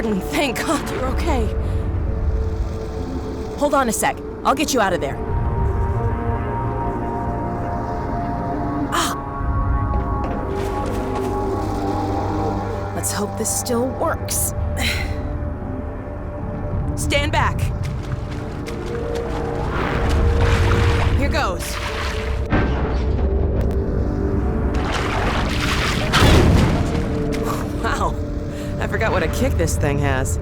Gordon, thank God you're okay. Hold on a sec. I'll get you out of there. Let's hope this still works. Stand back. Here goes. Wow, I forgot what a kick this thing has.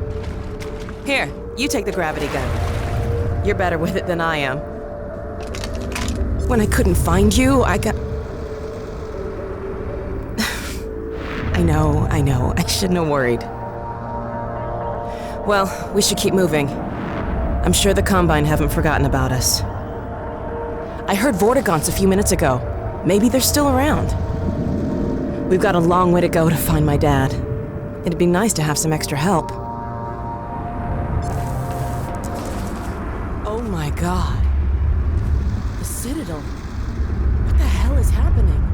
Here, you take the gravity gun. You're better with it than I am. When I couldn't find you, I got... I know. I shouldn't have worried. Well, we should keep moving. I'm sure the Combine haven't forgotten about us. I heard Vortigaunts a few minutes ago. Maybe they're still around. We've got a long way to go to find my dad. It'd be nice to have some extra help. Oh my God. The Citadel. What the hell is happening?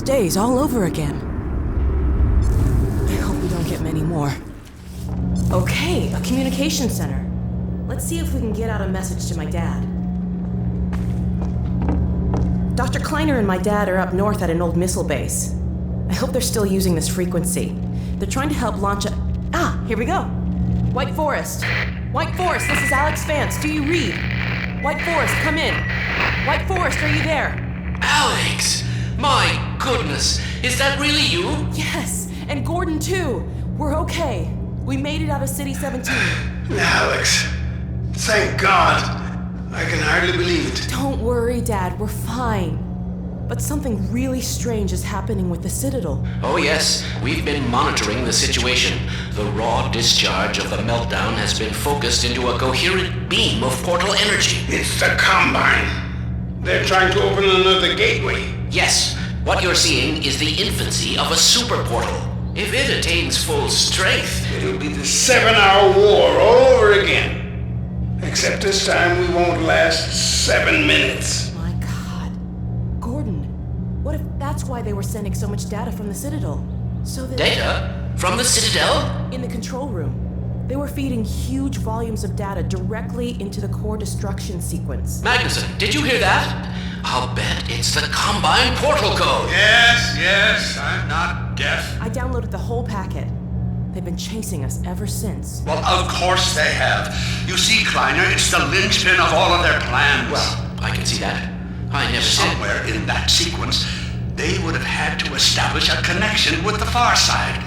Days all over again. I hope we don't get many more. Okay, a communication center. Let's see if we can get out a message to my dad. Dr. Kleiner and my dad are up north at an old missile base. I hope they're still using this frequency. They're trying to help launch a... here we go. White Forest. White Forest, this is Alex Vance. Do you read? White Forest, come in. White Forest, are you there? Alex! My goodness, is that really you? Yes, and Gordon too. We're okay. We made it out of City 17. Alex, thank God. I can hardly believe it. Don't worry, Dad, we're fine. But something really strange is happening with the Citadel. Oh yes, we've been monitoring the situation. The raw discharge of the meltdown has been focused into a coherent beam of portal energy. It's the Combine. They're trying to open another gateway. Yes, what you're seeing is the infancy of a super portal. If it attains full strength, it'll be the 7-hour war all over again. Except this time we won't last 7 minutes. My God. Gordon, what if that's why they were sending so much data from the Citadel? So that... Data? From the Citadel? In the control room. They were feeding huge volumes of data directly into the core destruction sequence. Magnuson, did you hear that? I'll bet it's the Combine portal code. Yes, I'm not deaf. I downloaded the whole packet. They've been chasing us ever since. Well, of course they have. You see, Kleiner, it's the linchpin of all of their plans. Well, I can see that. I never said... Somewhere in that sequence, they would have had to establish a connection with the far side.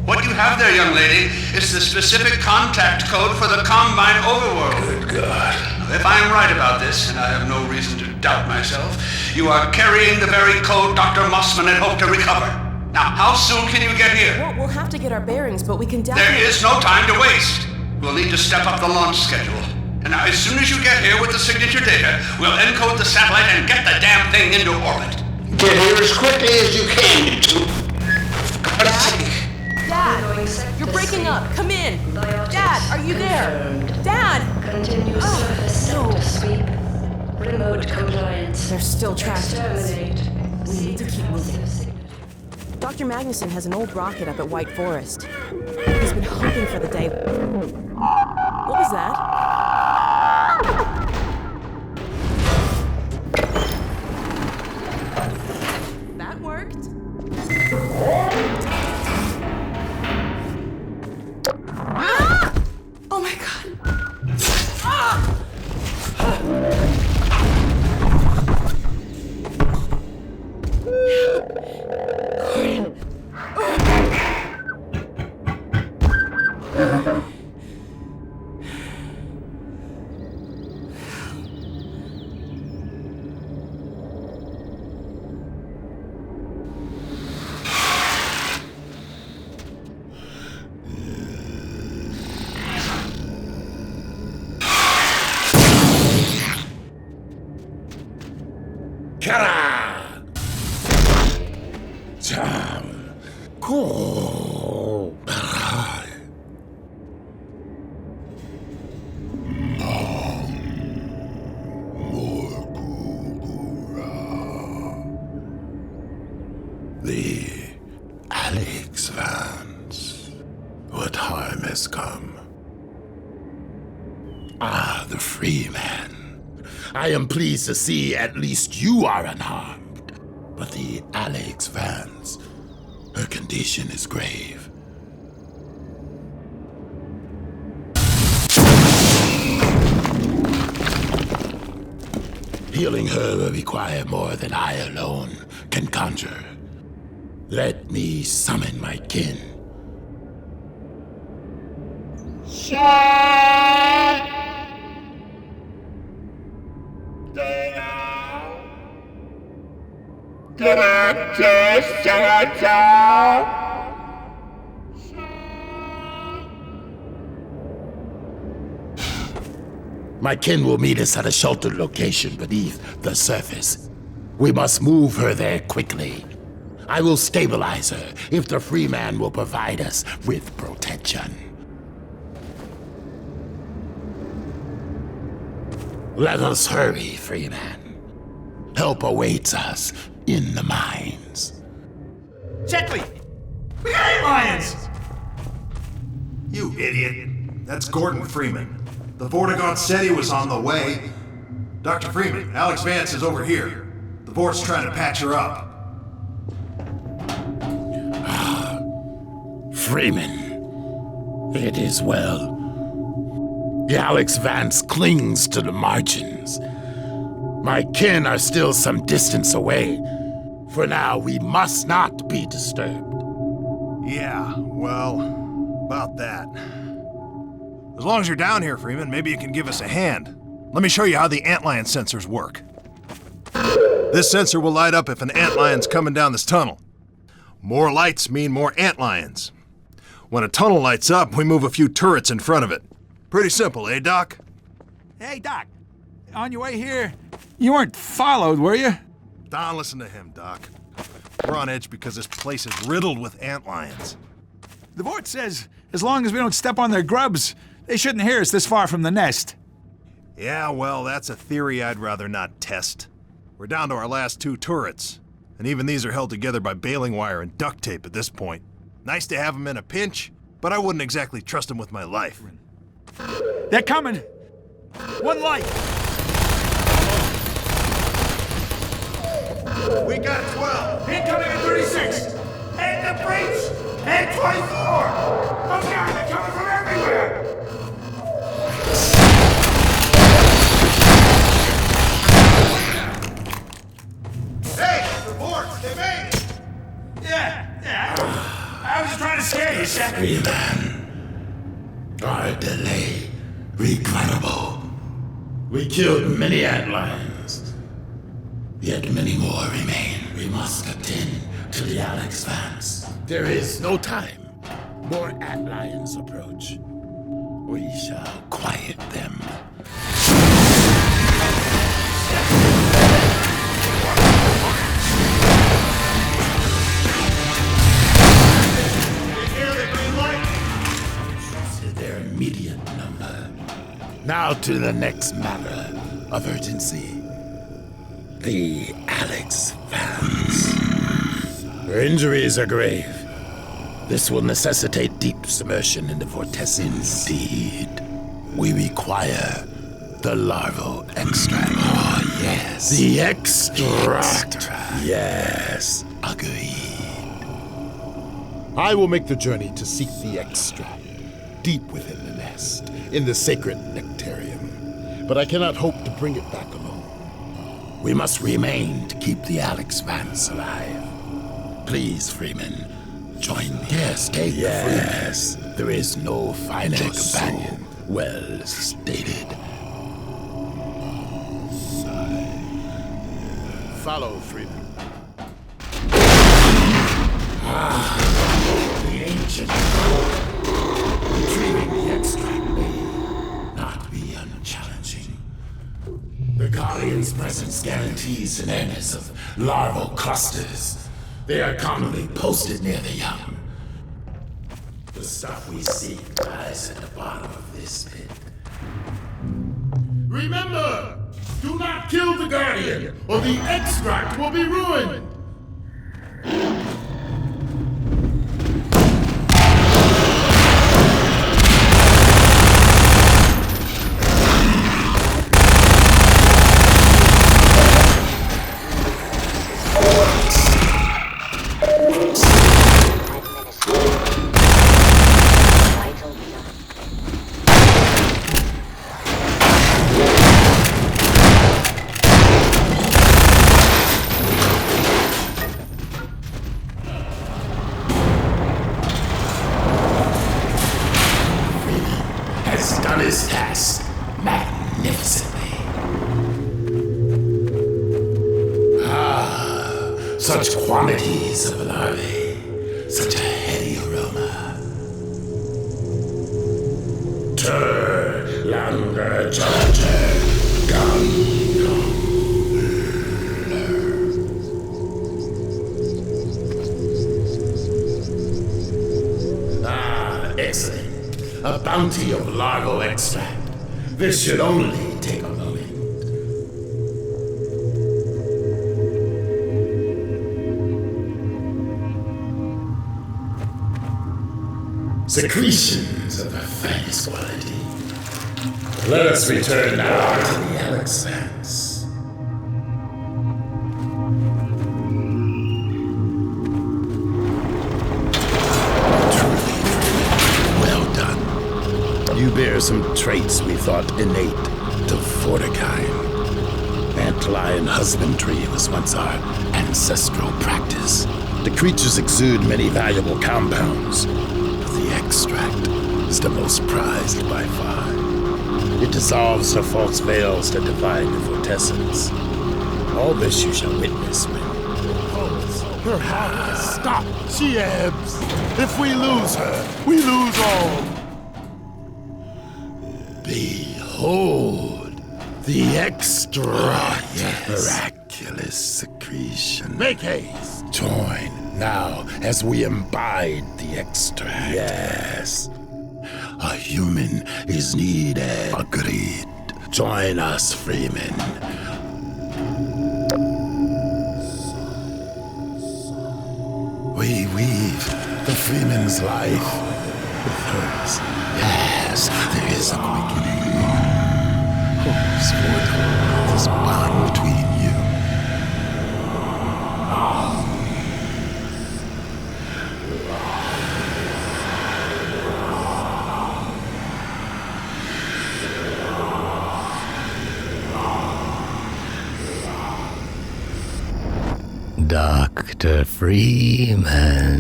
What you have there, young lady, is the specific contact code for the Combine overworld. Good God. If I'm right about this, and I have no reason to doubt myself, you are carrying the very code Dr. Mossman had hoped to recover. Now, how soon can you get here? Well, we'll have to get our bearings, but we can definitely... There is no time to waste. We'll need to step up the launch schedule. And now, as soon as you get here with the signature data, we'll encode the satellite and get the damn thing into orbit. Get here as quickly as you can, you two. For God's sake. Dad, you're breaking up. Come in. Dad, are you there? Dad! Continue surface sector sweep. Remote compliance. They're still tracked. Exterminate. We need to keep moving. Dr. Magnuson has an old rocket up at White Forest. He's been hoping for the day. What was that? That worked. Oh my God! The Alex Vance. What harm has come? Ah, the free man. I am pleased to see at least you are unharmed. But the Alex Vance, her condition is grave. Healing her will require more than I alone can conjure. Let me summon my kin. My kin will meet us at a sheltered location beneath the surface. We must move her there quickly. I will stabilize her if the free man will provide us with protection. Let us hurry, free man. Help awaits us in the mines. Shetley! We got 8 lions! You idiot. That's Gordon Freeman. The Vortigaunt said he was on the way. Dr. Freeman, Alex Vance is over here. The Vort's trying to patch her up. Freeman, it is well. The Alex Vance clings to the margins. My kin are still some distance away. For now, we must not be disturbed. Yeah, well, about that. As long as you're down here, Freeman, maybe you can give us a hand. Let me show you how the antlion sensors work. This sensor will light up if an antlion's coming down this tunnel. More lights mean more antlions. When a tunnel lights up, we move a few turrets in front of it. Pretty simple, eh, Doc? Hey, Doc. On your way here, you weren't followed, were you? Don't listen to him, Doc. We're on edge because this place is riddled with antlions. The Vort says as long as we don't step on their grubs, they shouldn't hear us this far from the nest. Yeah, well, that's a theory I'd rather not test. We're down to our last 2 turrets, and even these are held together by baling wire and duct tape at this point. Nice to have them in a pinch, but I wouldn't exactly trust them with my life. They're coming! One light! We got 12! Incoming at 36! And the breach! And 24! Oh God, they're coming from everywhere! Hey, the Vorts, they made it! Yeah. I was just trying to scare you, Shaq. Freeman, our delay, regrettable. We killed many antlions, yet many more remain. We must attend to the Alex Vance. There is no time. More antlions approach. We shall quiet them. Their immediate number. Now to the next matter of urgency. The Alex Vance. Her injuries are grave. This will necessitate deep submersion in the vortexes. Indeed. We require the larval extract. Oh, yes. The extract. Yes. Agreed. I will make the journey to seek the extract, deep within the nest, in the sacred nectarium. But I cannot hope to bring it back alone. We must remain to keep the Alex Vance alive. Please, Freeman, join me. Yes, take yes. Freeman. There is no finer companion. So well stated. Follow, Freeman. The ancient retrieving the extract may not be unchallenging. The Guardian's presence guarantees an airness of larval clusters. They are commonly posted near the young. The stuff we seek lies at the bottom of this pit. Remember, do not kill the Guardian, or the extract will be ruined! Done his task magnificently. Such quantities of larvae, such a heady aroma. Tur, langer, charger, excellent. A bounty of larval extract. This should only take a moment. Secretions of the finest quality. Let us return now to the Expanse. You bear some traits we thought innate to Fortikain. Antlion husbandry was once our ancestral practice. The creatures exude many valuable compounds, but the extract is the most prized by far. It dissolves her false veils that divide the vortessence. All this you shall witness when... Her heart is stopped. She ebbs. If we lose her, we lose all. Behold, the extract. Miraculous secretion. Make haste. Join now as we imbibe the extract. Yes. A human is needed. Agreed. Join us, Freeman. We weave the Freeman's life with hers. Yes, there is a quickening. Hopes for this bond between you. Dr. Freeman.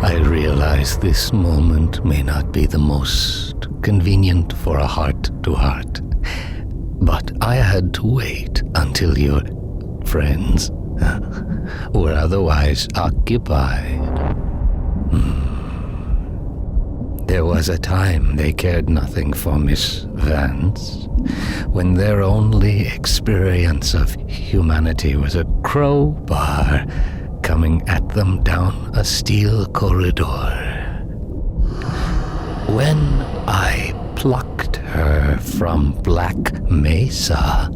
I realize this moment may not be the most convenient for a heart-to-heart, but I had to wait until your friends were otherwise occupied. There was a time they cared nothing for Miss Vance, when their only experience of humanity was a crowbar coming at them down a steel corridor. When I plucked her from Black Mesa,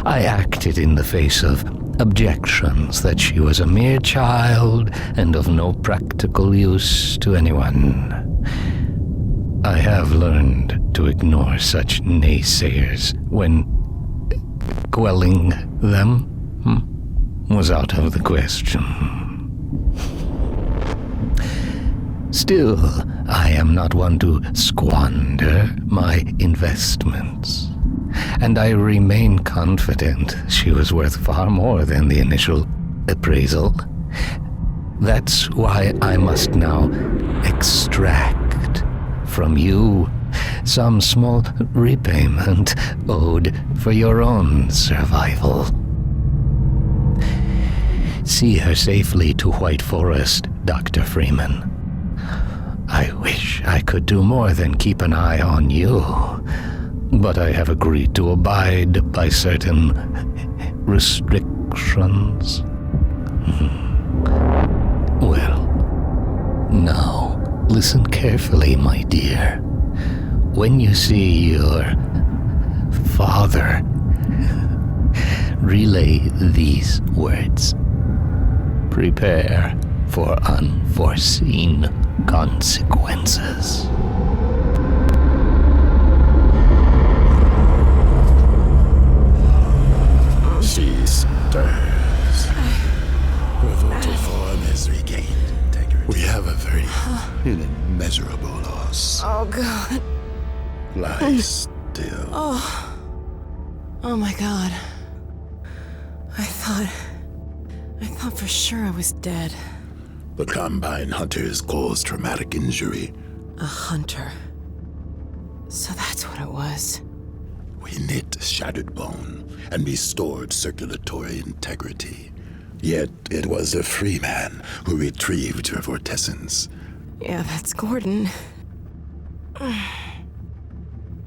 I acted in the face of objections that she was a mere child and of no practical use to anyone. I have learned to ignore such naysayers when quelling them was out of the question. Still, I am not one to squander my investments, and I remain confident she was worth far more than the initial appraisal. That's why I must now extract from you some small repayment owed for your own survival. See her safely to White Forest, Dr. Freeman. I wish I could do more than keep an eye on you, but I have agreed to abide by certain restrictions. objections? Well, now listen carefully, my dear. When you see your father, relay these words. Prepare for unforeseen consequences. She stirs. Her vocal form has regained integrity. We have a very immeasurable loss. Oh, God. Lie still. Oh, my God. I thought for sure I was dead. The Combine hunters caused traumatic injury. A hunter. So that's what it was. We knit shattered bone and restored circulatory integrity. Yet it was a free man who retrieved her vortessence. Yeah, that's Gordon.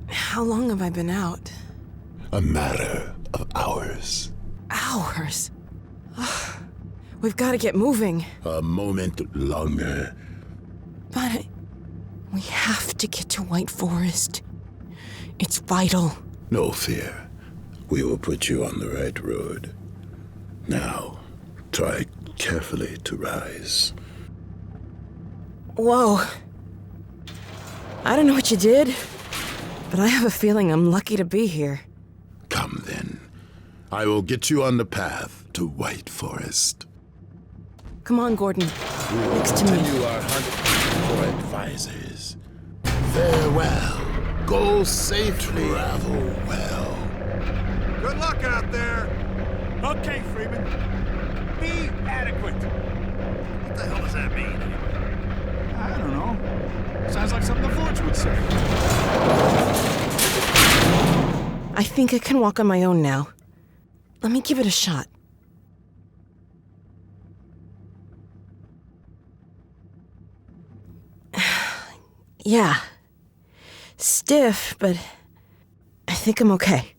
How long have I been out? A matter of hours. Hours? We've got to get moving. A moment longer. But we have to get to White Forest. It's vital. No fear. We will put you on the right road. Now, try carefully to rise. Whoa. I don't know what you did, but I have a feeling I'm lucky to be here. Come then. I will get you on the path to White Forest. Come on, Gordon. We will Next to me. continue our hunt for advisors. Farewell. Go safely. Travel well. Good luck out there. Okay, Freeman. Be adequate. What the hell does that mean, anyway? I don't know. Sounds like something the Forge would say. I think I can walk on my own now. Let me give it a shot. Yeah. Stiff, but I think I'm okay.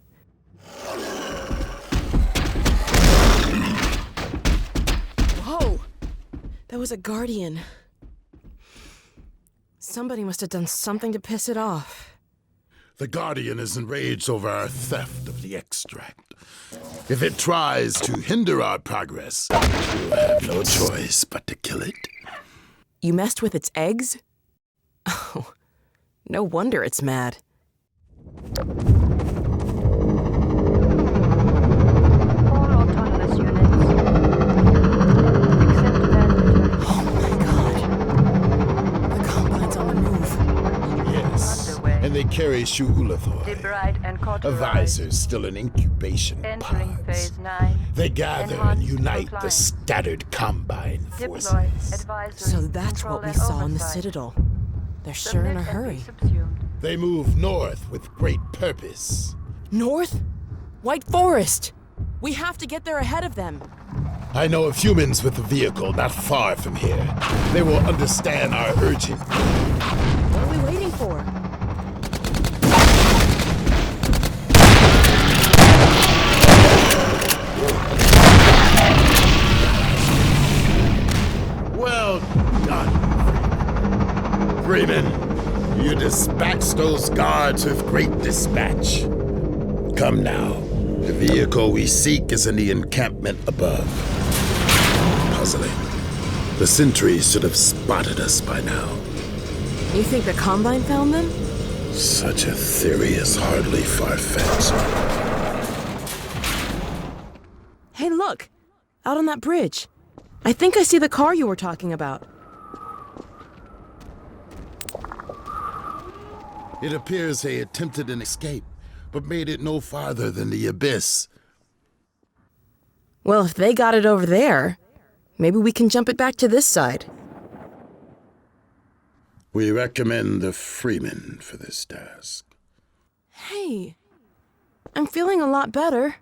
Whoa! That was a guardian. Somebody must have done something to piss it off. The Guardian is enraged over our theft of the extract. If it tries to hinder our progress, we'll have no choice but to kill it. You messed with its eggs? Oh, no wonder it's mad. All autonomous units. Accept bandwidth. Oh my God. The Combine's on the move. Yes, Underway. and they carry Shu'ulathoi. Debride and cauterize. Advisors still in incubation Entering pods. phase 9. They gather Enhanced and unite the compliance. scattered Combine Deploy forces. advisory. So that's control what we and saw in the oversight. Citadel. They're sure in a Submit and be hurry. subsumed. They move north with great purpose. North? White Forest! We have to get there ahead of them. I know of humans with a vehicle not far from here. They will understand our urgent. What are we waiting for? Well done, Freeman. You dispatched those guards with great dispatch. Come now. The vehicle we seek is in the encampment above. Puzzling. The sentries should have spotted us by now. You think the Combine found them? Such a theory is hardly far-fetched. Hey, look! Out on that bridge. I think I see the car you were talking about. It appears they attempted an escape, but made it no farther than the abyss. Well, if they got it over there, maybe we can jump it back to this side. We recommend the Freeman for this task. Hey, I'm feeling a lot better.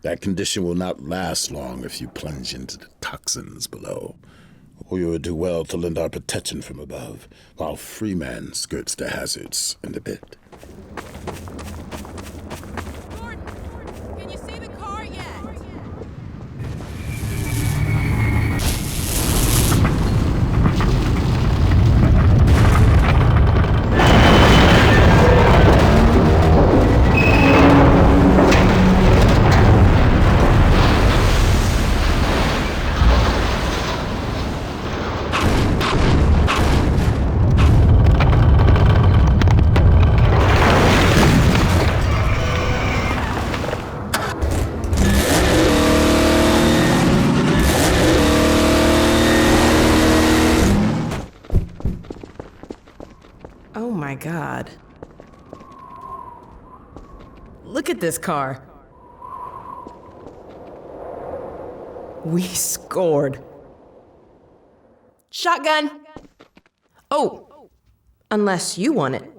That condition will not last long if you plunge into the toxins below. We would do well to lend our protection from above, while Freeman skirts the hazards in the pit. Gordon, can you see the car yet? my god. Look at this car. We scored. Shotgun! Oh, unless you want it.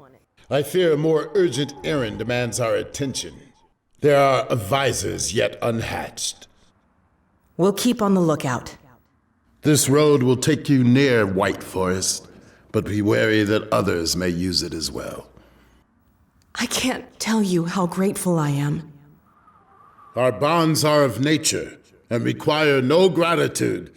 I fear a more urgent errand demands our attention. There are advisors yet unhatched. We'll keep on the lookout. This road will take you near White Forest, but be wary that others may use it as well. I can't tell you how grateful I am. Our bonds are of nature and require no gratitude.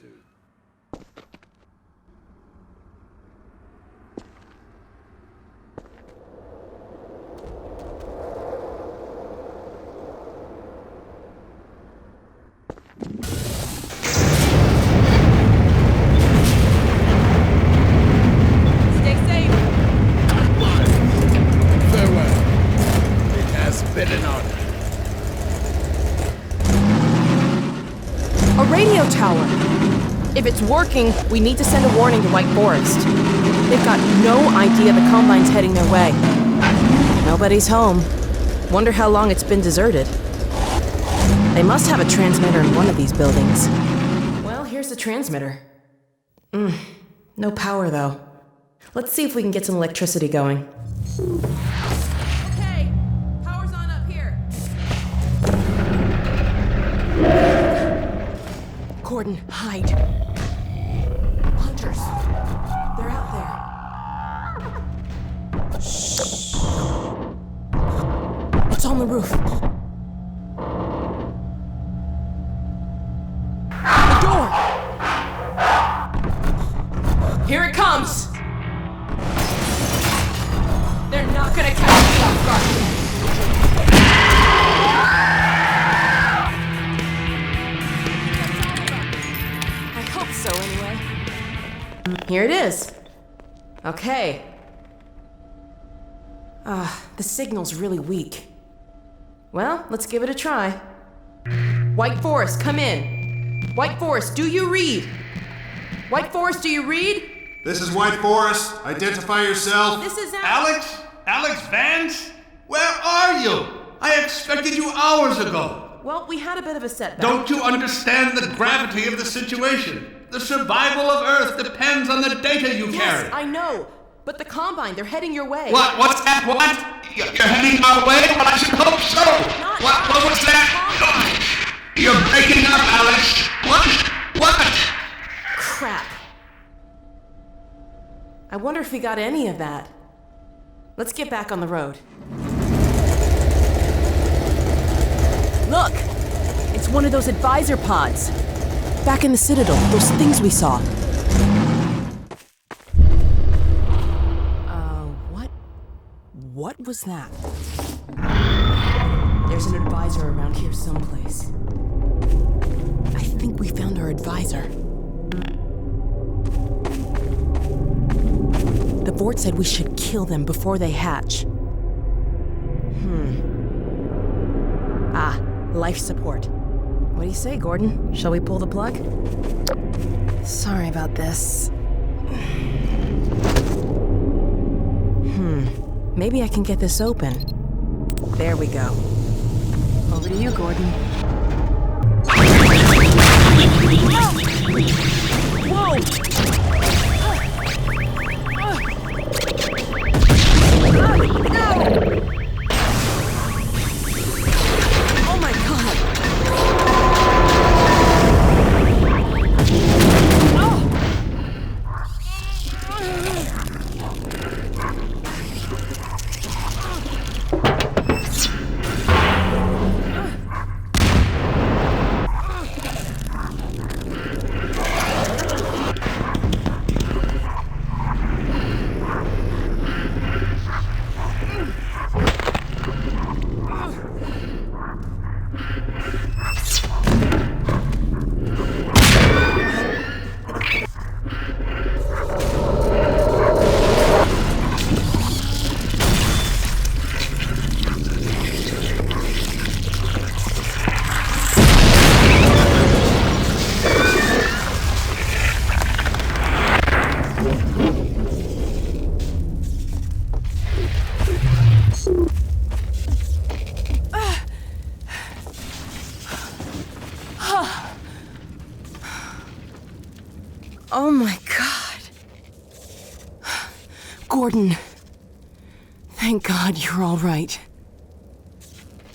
Stay safe. Farewell. It has been an honor. A radio tower. If it's working, we need to send a warning to White Forest. They've got no idea the Combine's heading their way. Nobody's home. Wonder how long it's been deserted. They must have a transmitter in one of these buildings. Well, here's the transmitter. No power, though. Let's see if we can get some electricity going. Okay, power's on up here. Gordon, hide. Hunters. They're out there. Shh. It's on the roof. The door! Here it comes! They're not gonna catch me off guard. I hope so, anyway. Here it is. Okay. The signal's really weak. Well, let's give it a try. White Forest, come in. White Forest, do you read? White Forest, do you read? This is White Forest. Identify yourself. This is Alex? Alex Vance? Where are you? I expected you hours ago. Well, we had a bit of a setback. Don't you understand the gravity of the situation? The survival of Earth depends on the data you carry. Yes, I know. But the Combine, they're heading your way. What? What's that? What? You're heading our way? Well, I should hope so. What was that? You're breaking up, Alex. What? Crap. I wonder if we got any of that. Let's get back on the road. Look! It's one of those advisor pods. Back in the Citadel, those things we saw. What was that? There's an advisor around here someplace. I think we found our advisor. The board said we should kill them before they hatch. Life support. What do you say, Gordon? Shall we pull the plug? Sorry about this. Maybe I can get this open. There we go. Over to you, Gordon. Whoa! Oh my God! Oh my God. Gordon. Thank God you're all right.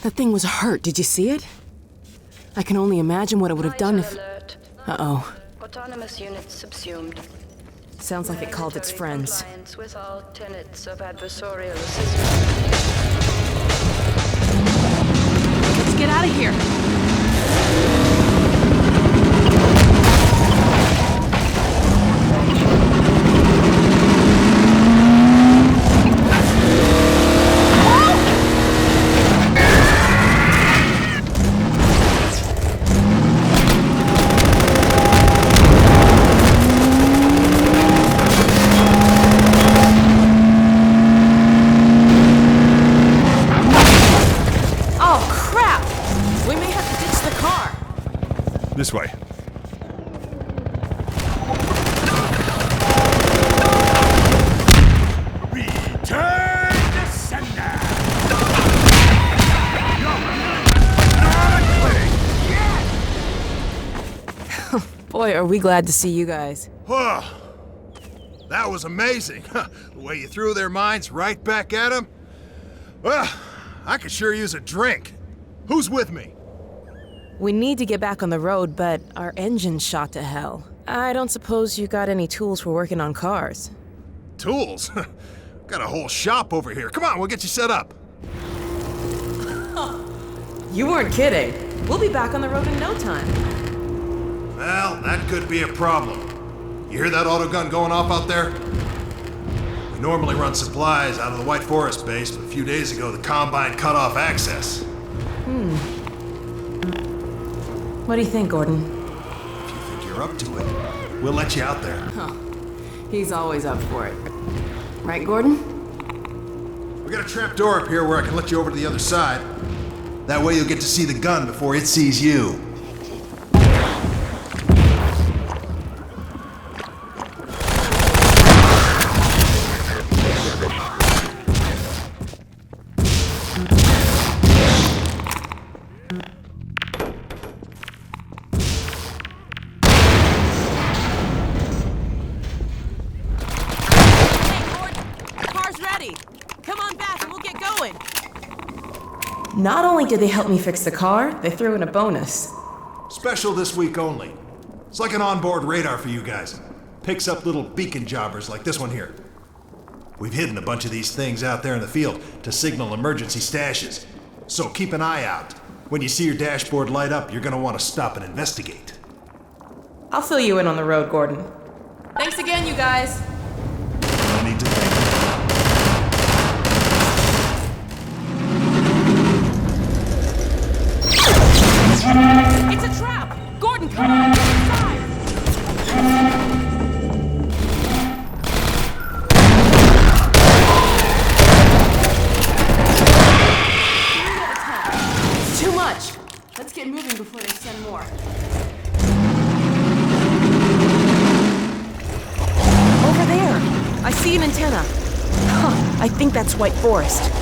That thing was hurt, did you see it? I can only imagine what it would have done if... Alert. Uh-oh. Autonomous unit subsumed. Sounds like it called its friends. Compliance with all tenets of adversarial assistance. Let's get out of here. This way. Return to sender! Boy, are we glad to see you guys. Whoa! That was amazing. The way you threw their minds right back at them. Well, I could sure use a drink. Who's with me? We need to get back on the road, but our engine's shot to hell. I don't suppose you got any tools for working on cars. Tools? Got a whole shop over here. Come on, we'll get you set up. You weren't kidding. We'll be back on the road in no time. Well, that could be a problem. You hear that autogun going off out there? We normally run supplies out of the White Forest base, but a few days ago the Combine cut off access. What do you think, Gordon? If you think you're up to it, we'll let you out there. Huh. He's always up for it. Right, Gordon? We got a trap door up here where I can let you over to the other side. That way you'll get to see the gun before it sees you. Not only did they help me fix the car, they threw in a bonus. Special this week only. It's like an onboard radar for you guys. Picks up little beacon jobbers like this one here. We've hidden a bunch of these things out there in the field to signal emergency stashes. So keep an eye out. When you see your dashboard light up, you're gonna want to stop and investigate. I'll fill you in on the road, Gordon. Thanks again, you guys. No need to thank me. It's a trap! Gordon, come on! Get inside! It's too much! Let's get moving before they send more. Over there! I see an antenna. Huh, I think that's White Forest.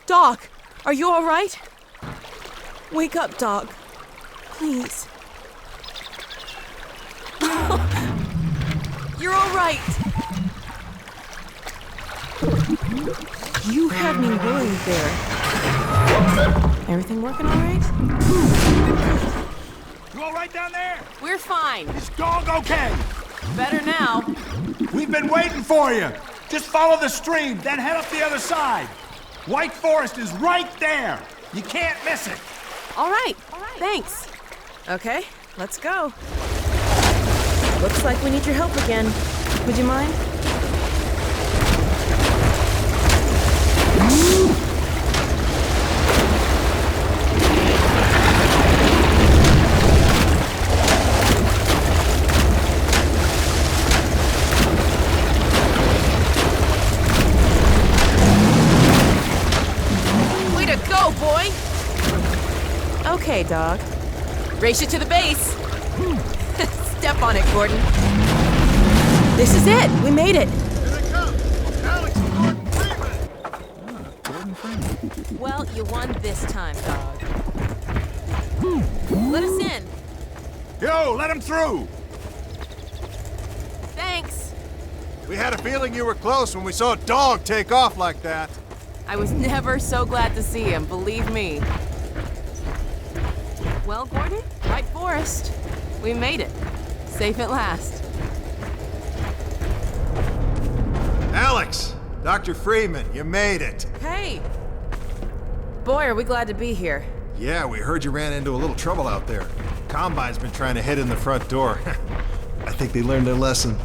Doc, are you all right? Wake up, Doc. Please. You're all right. You had me worried there. Everything working all right? You all right down there? We're fine. Is dog okay? Better now. We've been waiting for you. Just follow the stream, then head up the other side. White Forest is right there. You can't miss it. All right. Thanks. Okay, let's go. Looks like we need your help again. Would you mind? Way to go, boy! Okay, dog. Race you to the base. Step on it, Gordon. This is it. We made it. Here they come. Alex and Gordon Freeman. Well, you won this time, dog. Let us in. Yo, let him through. Thanks. We had a feeling you were close when we saw a dog take off like that. I was never so glad to see him, believe me. Well, Gordon, White Forest. We made it. Safe at last. Alex, Dr. Freeman, you made it. Hey! Boy, are we glad to be here. Yeah, we heard you ran into a little trouble out there. Combine's been trying to head in the front door. I think they learned their lesson.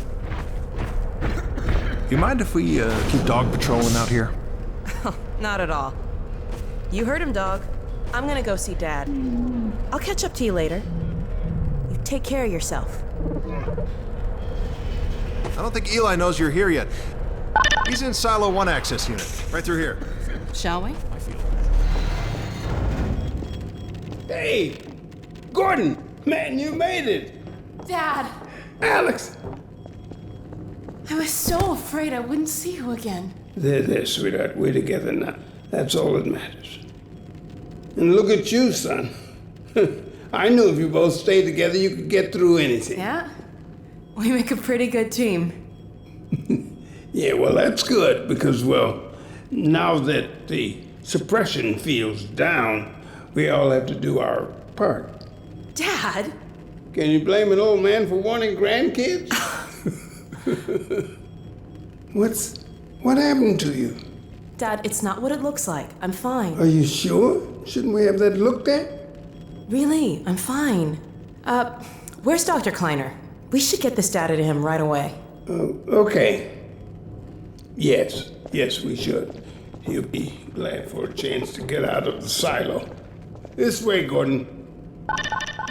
You mind if we keep dog patrolling out here? Not at all. You heard him, dog. I'm gonna go see Dad. I'll catch up to you later. You take care of yourself. I don't think Eli knows you're here yet. He's in Silo 1 access unit, right through here. Shall we? Hey! Gordon! Man, you made it! Dad! Alex! I was so afraid I wouldn't see you again. There, sweetheart. We're together now. That's all that matters. And look at you, son. I knew if you both stayed together, you could get through anything. Yeah? We make a pretty good team. Yeah, well, that's good, because, well, now that the suppression field's down, we all have to do our part. Dad? Can you blame an old man for wanting grandkids? What happened to you? Dad, it's not what it looks like. I'm fine. Are you sure? Shouldn't we have that looked at? Really, I'm fine. Where's Dr. Kleiner? We should get this data to him right away. Okay. Yes, we should. He'll be glad for a chance to get out of the silo. This way, Gordon.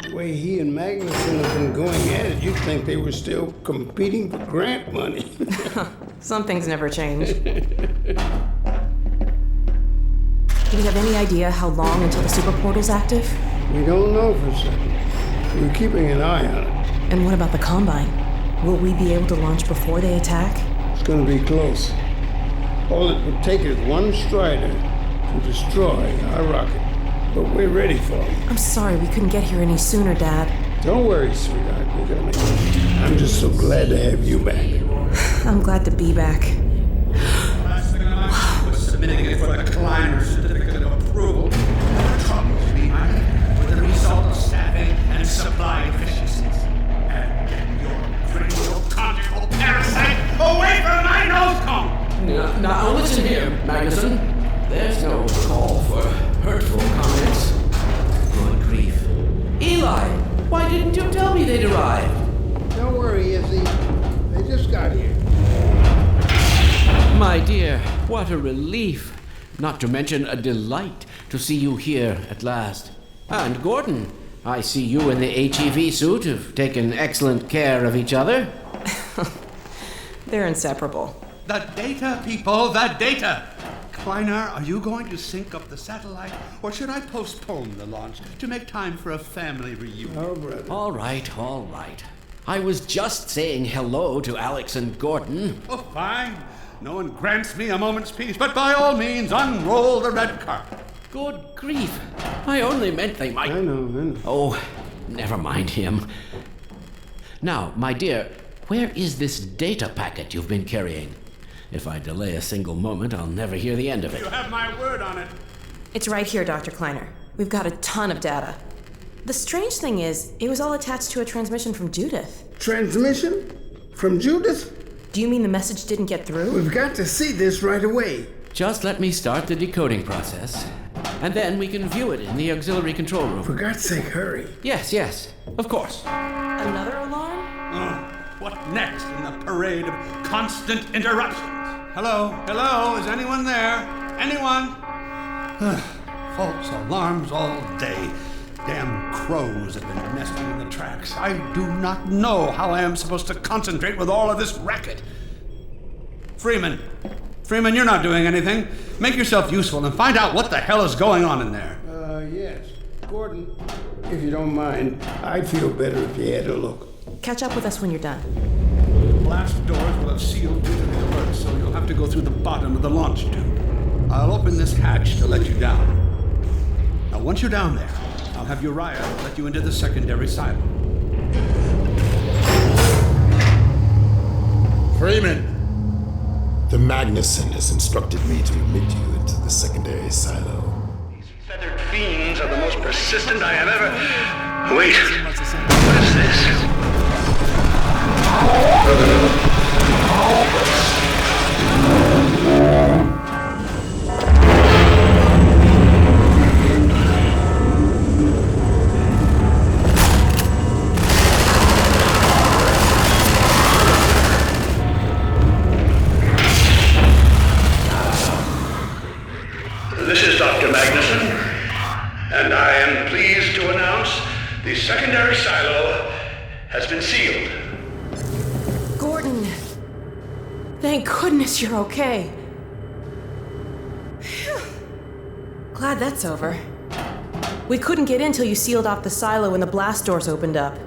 The way he and Magnuson have been going at it, you'd think they were still competing for grant money. Some things never change. Do we have any idea how long until the super portal's active? We don't know for certain. We're keeping an eye on it. And what about the Combine? Will we be able to launch before they attack? It's gonna be close. All it would take is one Strider to destroy our rocket. But we're ready for it. I'm sorry we couldn't get here any sooner, Dad. Don't worry, sweetheart. We're gonna make it. I'm just so glad to have you back. I'm glad to be back. Was submitting it for the Kleiner certificate of approval. The troubles behind it were the result of staffing and supply deficiencies. And get your cranial conjugal parasite away from my nose cone! Now listen here, Magnuson. There's no call for hurtful comments. Good grief. Eli, why didn't you tell me they'd arrived? Don't worry, Izzy. They just got here. My dear, what a relief. Not to mention a delight to see you here at last. And Gordon, I see you in the HEV suit have taken excellent care of each other. They're inseparable. The data, people, the data! Kleiner, are you going to sync up the satellite, or should I postpone the launch to make time for a family reunion? Oh, brother. All right. I was just saying hello to Alex and Gordon. Oh, fine. No one grants me a moment's peace, but by all means, unroll the red carpet. Good grief. I only meant they might... I know. Oh, never mind him. Now, my dear, where is this data packet you've been carrying? If I delay a single moment, I'll never hear the end of it. You have my word on it. It's right here, Dr. Kleiner. We've got a ton of data. The strange thing is, it was all attached to a transmission from Judith. Transmission? From Judith? Do you mean the message didn't get through? We've got to see this right away. Just let me start the decoding process, and then we can view it in the auxiliary control room. For God's sake, hurry. Yes, of course. Another alarm? What next in the parade of constant interruptions? Hello, is anyone there? Anyone? False alarms all day. Damn crows have been nesting in the tracks. I do not know how I am supposed to concentrate with all of this racket. Freeman, you're not doing anything. Make yourself useful and find out what the hell is going on in there. Yes. Gordon, if you don't mind, I'd feel better if you had a look. Catch up with us when you're done. The blast doors will have sealed due to the alert, so you'll have to go through the bottom of the launch tube. I'll open this hatch to let you down. Now, once you're down there, I'll have Uriah let you into the secondary silo. Freeman! The Magnuson has instructed me to admit you into the secondary silo. These feathered fiends are the most persistent I have ever... Wait, what is this? This is Dr. Magnuson, and I am pleased to announce the secondary silo has been sealed. Gordon! Thank goodness you're okay. Phew. Glad that's over. We couldn't get in till you sealed off the silo when the blast doors opened up.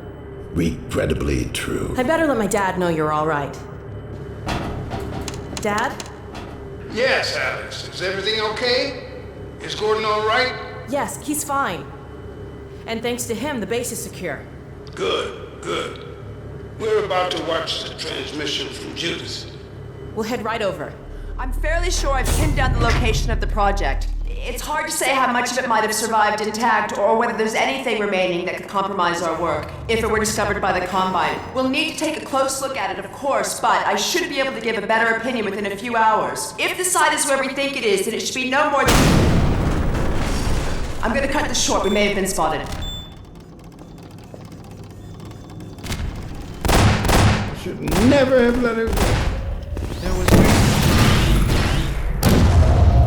Regrettably true. I better let my dad know you're all right. Dad? Yes, Alex. Is everything okay? Is Gordon all right? Yes, he's fine. And thanks to him, the base is secure. Good. We're about to watch the transmission from Judith. We'll head right over. I'm fairly sure I've pinned down the location of the project. It's hard to say how much of it might have survived intact or whether there's anything remaining that could compromise our work if it were discovered by the Combine. We'll need to take a close look at it, of course, but I should be able to give a better opinion within a few hours. If the site is where we think it is, then it should be no more than... I'm gonna cut this short. We may have been spotted. Should never have let her go. There was...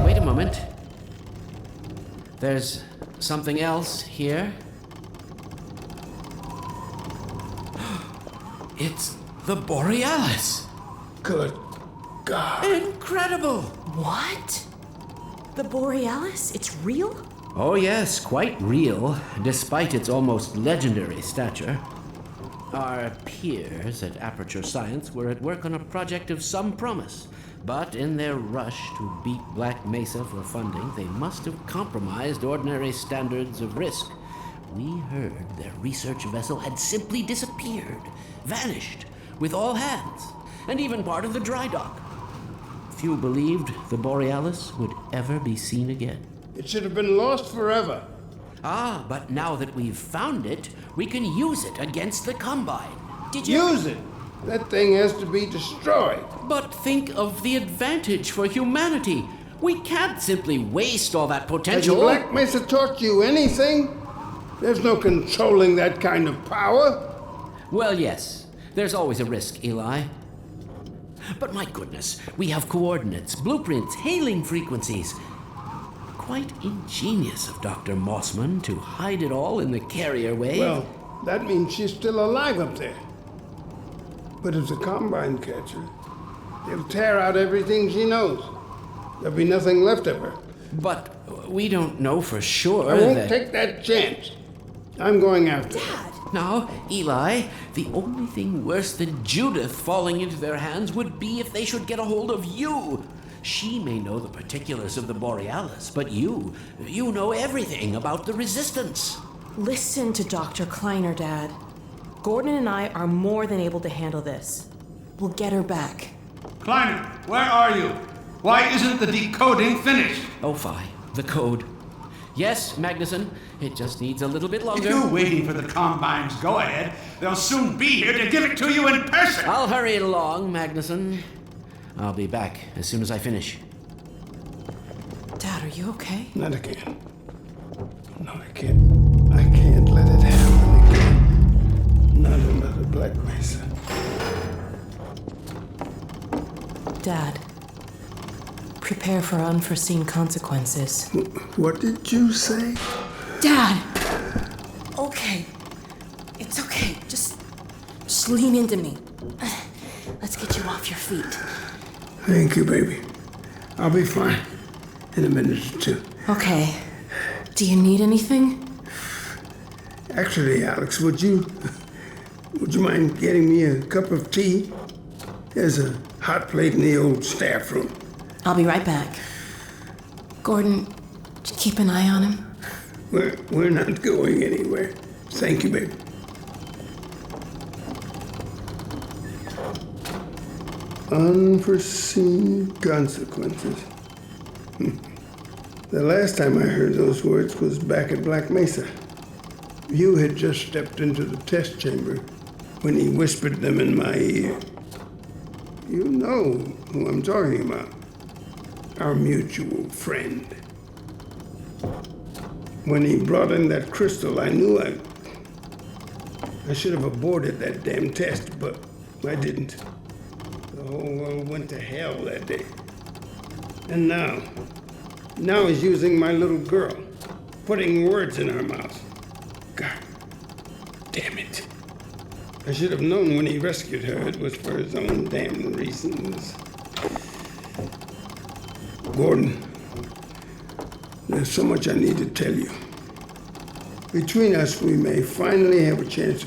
Wait a moment. There's something else here. It's the Borealis. Good God. Incredible! What? The Borealis? It's real? Oh yes, quite real, despite its almost legendary stature. Our peers at Aperture Science were at work on a project of some promise, but in their rush to beat Black Mesa for funding, they must have compromised ordinary standards of risk. We heard their research vessel had simply disappeared, vanished, with all hands, and even part of the dry dock. Few believed the Borealis would ever be seen again. It should have been lost forever. Ah, but now that we've found it, we can use it against the Combine. Did you... Use it! That thing has to be destroyed. But think of the advantage for humanity. We can't simply waste all that Has potential. Black Mesa taught you anything? There's no controlling that kind of power. Well, yes. There's always a risk, Eli. But my goodness, we have coordinates, blueprints, hailing frequencies. Quite ingenious of Dr. Mossman to hide it all in the carrier wave. Well, that means she's still alive up there. But if the Combine catch her, they'll tear out everything she knows. There'll be nothing left of her. But we don't know for sure I won't that... take that chance. I'm going after her. Dad! Now, Eli, the only thing worse than Judith falling into their hands would be if they should get a hold of you. She may know the particulars of the Borealis, but you know everything about the Resistance. Listen to Dr. Kleiner, Dad. Gordon and I are more than able to handle this. We'll get her back. Kleiner, where are you? Why isn't the decoding finished? Oh, fine. The code. Yes, Magnuson. It just needs a little bit longer. If you're waiting for the Combine's go-ahead, they'll soon be here to give it to you in person. I'll hurry it along, Magnuson. I'll be back as soon as I finish. Dad, are you okay? Not again. No, I can't. I can't let it happen again. Not another Black Mesa. Dad, prepare for unforeseen consequences. What did you say? Dad! Okay. It's okay. Just lean into me. Let's get you off your feet. Thank you, baby. I'll be fine in a minute or two. Okay. Do you need anything? Actually, Alex, would you mind getting me a cup of tea? There's a hot plate in the old staff room. I'll be right back. Gordon, keep an eye on him. We're not going anywhere. Thank you, baby. Unforeseen consequences. The last time I heard those words was back at Black Mesa. You had just stepped into the test chamber when he whispered them in my ear. You know who I'm talking about. Our mutual friend. When he brought in that crystal, I knew I should have aborted that damn test, but I didn't. The whole world went to hell that day. And now he's using my little girl, putting words in her mouth. God damn it. I should have known when he rescued her it was for his own damn reasons. Gordon, there's so much I need to tell you. Between us, we may finally have a chance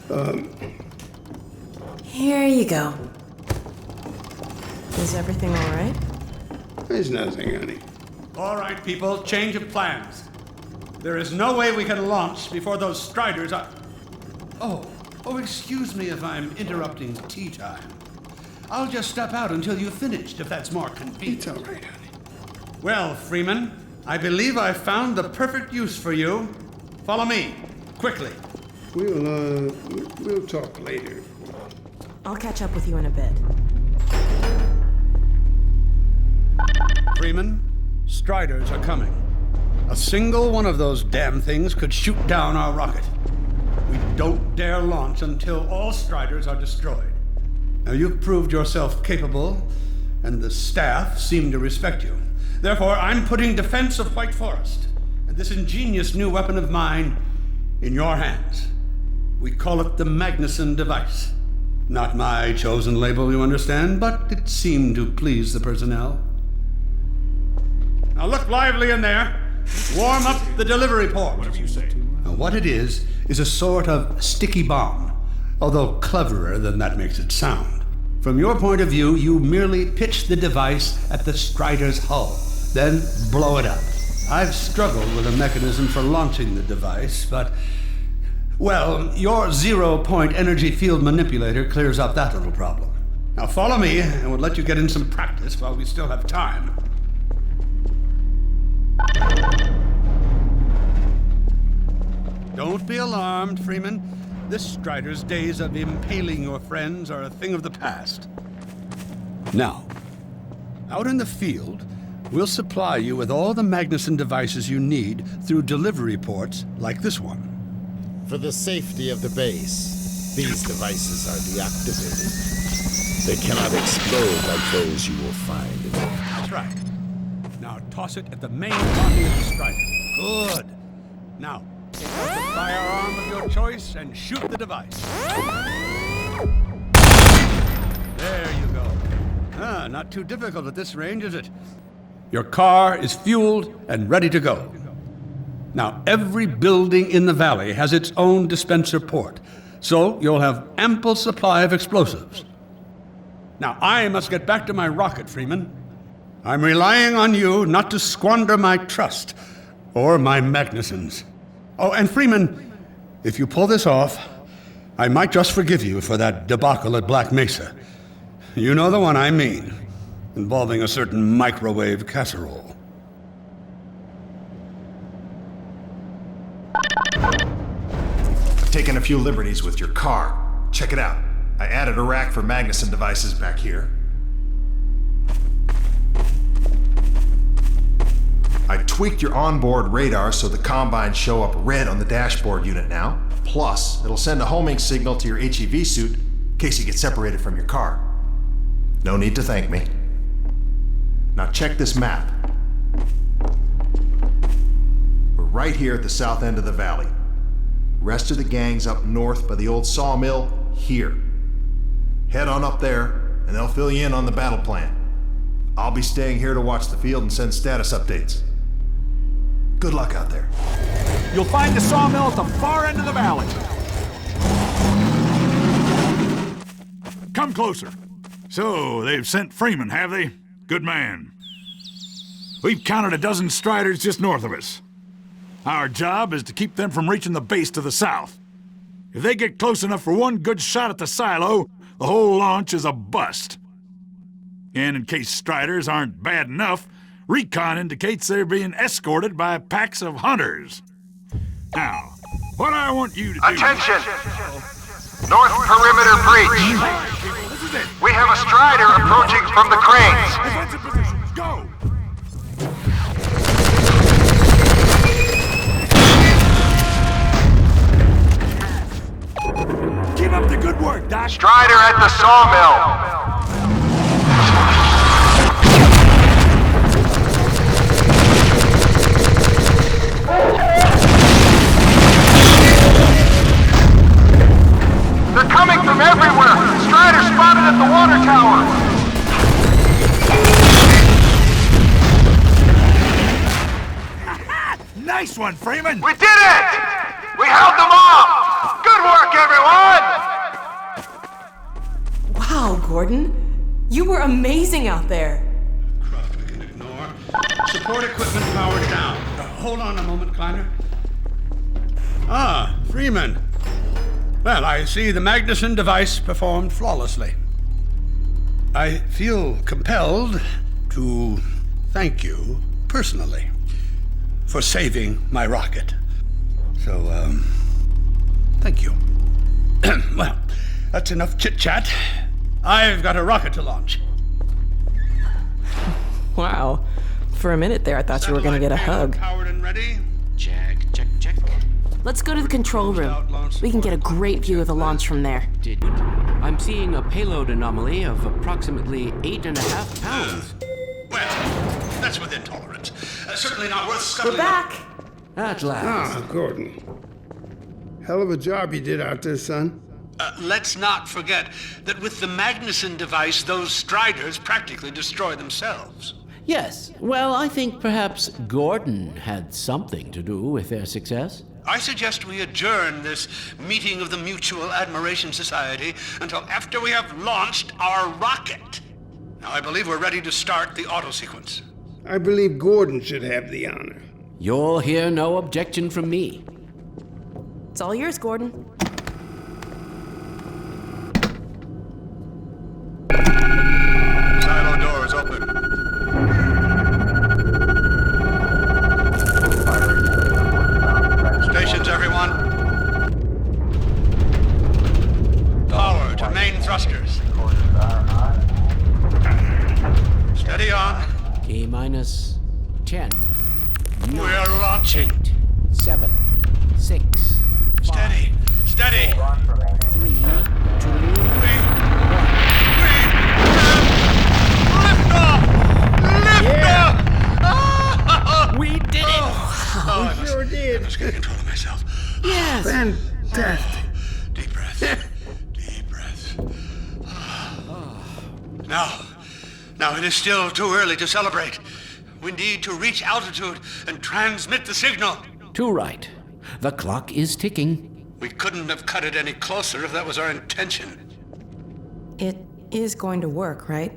of, Here you go. Is everything all right? There's nothing, honey. All right, people, change of plans. There is no way we can launch before those Striders are... Oh, excuse me if I'm interrupting tea time. I'll just step out until you've finished, if that's more convenient. It's all right, honey. Well, Freeman, I believe I've found the perfect use for you. Follow me, quickly. We'll talk later. I'll catch up with you in a bit. Freeman, Striders are coming. A single one of those damn things could shoot down our rocket. We don't dare launch until all Striders are destroyed. Now, you've proved yourself capable, and the staff seem to respect you. Therefore, I'm putting defense of White Forest and this ingenious new weapon of mine in your hands. We call it the Magnuson device. Not my chosen label, you understand, but it seemed to please the personnel. Now look lively in there. Warm up the delivery port. Whatever you say. Now, what it is a sort of sticky bomb, although cleverer than that makes it sound. From your point of view, you merely pitch the device at the Strider's hull, then blow it up. I've struggled with a mechanism for launching the device, but, well, your zero-point energy field manipulator clears up that little problem. Now follow me, and we'll let you get in some practice while we still have time. Don't be alarmed, Freeman. This Strider's days of impaling your friends are a thing of the past. Now, out in the field, we'll supply you with all the Magnuson devices you need through delivery ports like this one. For the safety of the base, these devices are deactivated. They cannot explode like those you will find in there. That's right. Now toss it at the main body of the Strider. Good. Now, take out the firearm of your choice and shoot the device. There you go. Not too difficult at this range, is it? Your car is fueled and ready to go. Now, every building in the valley has its own dispenser port, so you'll have ample supply of explosives. Now, I must get back to my rocket, Freeman. I'm relying on you not to squander my trust or my Magnusons. Oh, and Freeman, if you pull this off, I might just forgive you for that debacle at Black Mesa. You know the one I mean, involving a certain microwave casserole. taken a few liberties with your car. Check it out. I added a rack for Magnuson devices back here. I tweaked your onboard radar so the Combines show up red on the dashboard unit now. Plus, it'll send a homing signal to your HEV suit in case you get separated from your car. No need to thank me. Now check this map. We're right here at the south end of the valley. Rest of the gang's up north by the old sawmill here. Head on up there, and they'll fill you in on the battle plan. I'll be staying here to watch the field and send status updates. Good luck out there. You'll find the sawmill at the far end of the valley. Come closer. So, they've sent Freeman, have they? Good man. We've counted a dozen Striders just north of us. Our job is to keep them from reaching the base to the south. If they get close enough for one good shot at the silo, the whole launch is a bust. And in case Striders aren't bad enough, recon indicates they're being escorted by packs of hunters. Now, what I want you to do... Attention! North perimeter breach. We have a Strider approaching from the cranes. Defensive positions, go! Keep up the good work, Doc. Strider at the sawmill. They're coming from everywhere! Strider spotted at the water tower! Nice one, Freeman! We did it! We held them off! Good work, everyone! Wow, Gordon. You were amazing out there. Craft we can ignore. Support equipment powered down. Hold on a moment, Kleiner. Ah, Freeman. Well, I see the Magnuson device performed flawlessly. I feel compelled to thank you personally for saving my rocket. So, thank you. Well, that's enough chit-chat. I've got a rocket to launch. Wow. For a minute there, I thought you were going to get a hug. Powered and ready. Check, check, check. Let's go to the control room. We can get a great view of the launch from there. I'm seeing a payload anomaly of approximately 8.5 pounds. Well, that's within tolerance. Certainly not worth scuttling. We're back! At last. Ah, Gordon. Hell of a job you did out there, son. Let's not forget that with the Magnuson device, those Striders practically destroy themselves. Yes. Well, I think perhaps Gordon had something to do with their success. I suggest we adjourn this meeting of the Mutual Admiration Society until after we have launched our rocket. Now, I believe we're ready to start the auto sequence. I believe Gordon should have the honor. You'll hear no objection from me. It's all yours, Gordon. Silo doors open. Stations, everyone. Power to main thrusters. Steady on. T-minus 10. We're launching. 7, 6. Steady. Steady. 3, 2, Lift off! Lift off! we did it! Oh, We sure did. I must get control of myself. Yes! Fantastic. Deep breath. Deep breath. Now it is still too early to celebrate. We need to reach altitude and transmit the signal. Too right. The clock is ticking. We couldn't have cut it any closer if that was our intention. It is going to work, right?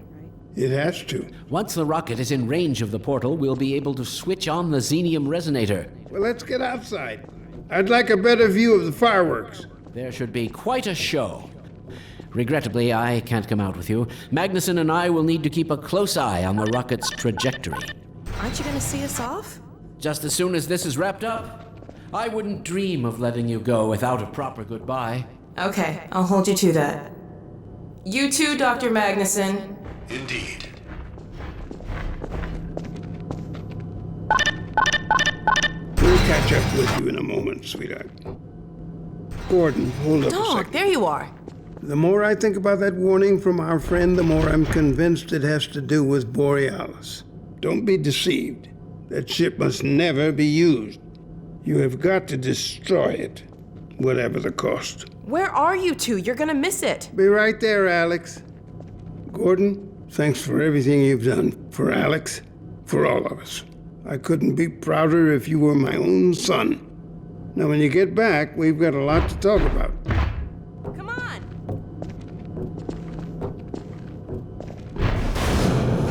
It has to. Once the rocket is in range of the portal, we'll be able to switch on the xenium resonator. Well, let's get outside. I'd like a better view of the fireworks. There should be quite a show. Regrettably, I can't come out with you. Magnuson and I will need to keep a close eye on the rocket's trajectory. Aren't you going to see us off? Just as soon as this is wrapped up. I wouldn't dream of letting you go without a proper goodbye. Okay, I'll hold you to that. You too, Dr. Magnuson. Indeed. We'll catch up with you in a moment, sweetheart. Gordon, hold up a Dog, second. there you are. The more I think about that warning from our friend, the more I'm convinced it has to do with Borealis. Don't be deceived. That ship must never be used. You have got to destroy it, whatever the cost. Where are you two? You're gonna miss it. Be right there, Alex. Gordon, thanks for everything you've done. For Alex, for all of us. I couldn't be prouder if you were my own son. Now, when you get back, we've got a lot to talk about. Come on!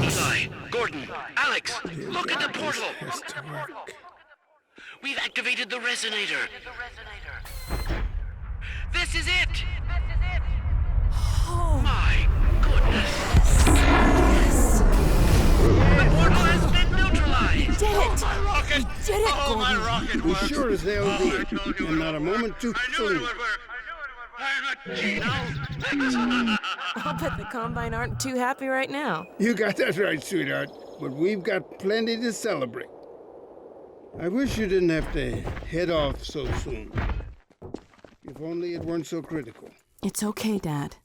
Eli, Gordon, Alex, look at the portal! We've activated the resonator. This is it! Oh. My goodness! Yes. The portal has been neutralized! You did it! My rocket! You did it, Oh, my Gordon! rocket Be worked! sure as they'll be, and not a moment too I knew it soon. would work! I'm a Gino! I'll bet the Combine aren't too happy right now. You got that right, sweetheart. But we've got plenty to celebrate. I wish you didn't have to head off so soon. If only it weren't so critical. It's okay, Dad.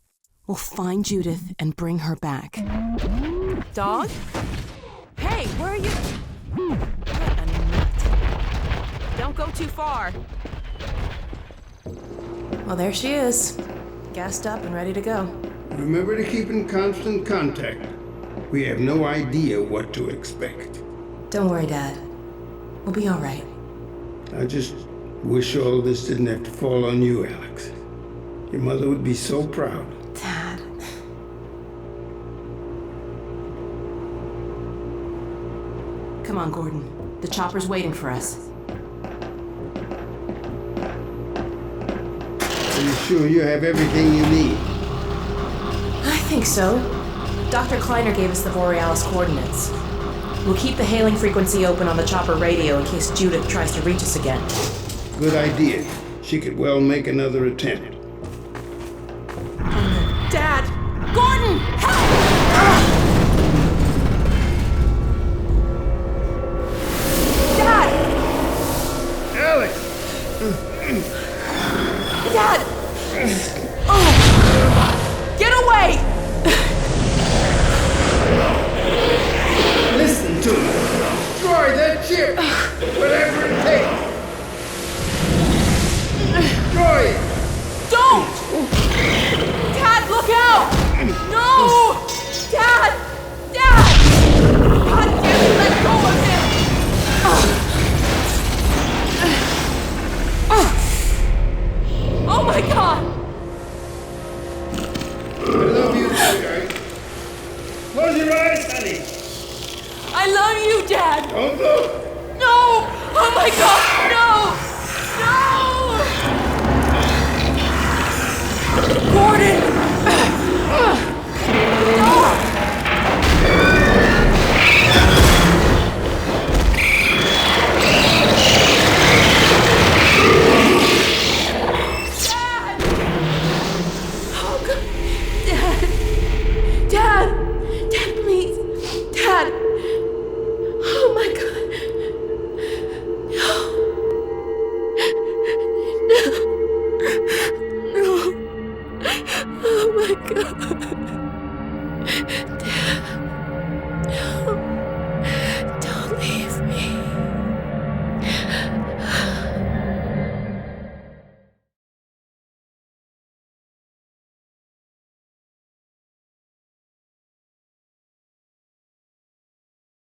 We'll find Judith and bring her back. Dog? Hey, where are you? What a nut. Don't go too far. Well, there she is. Gassed up and ready to go. Remember to keep in constant contact. We have no idea what to expect. Don't worry, Dad. We'll be all right. I just wish all this didn't have to fall on you, Alex. Your mother would be so proud. Dad. Come on, Gordon. The chopper's waiting for us. Are you sure you have everything you need? I think so. Dr. Kleiner gave us the Borealis coordinates. We'll keep the hailing frequency open on the chopper radio in case Judith tries to reach us again. Good idea. She could well make another attempt. Dad! Gordon! Help! Dad! Alex! Dad! Oh! Get away! Listen to me. Destroy that ship! Whatever it takes! Destroy it! Don't! Dad, look out! No! Dad! Dad! God damn it, let go of him! Oh my God! I love you, sweetheart. Close your eyes, honey. I love you, Dad! Don't look! No! Oh my God, no! No! Gordon!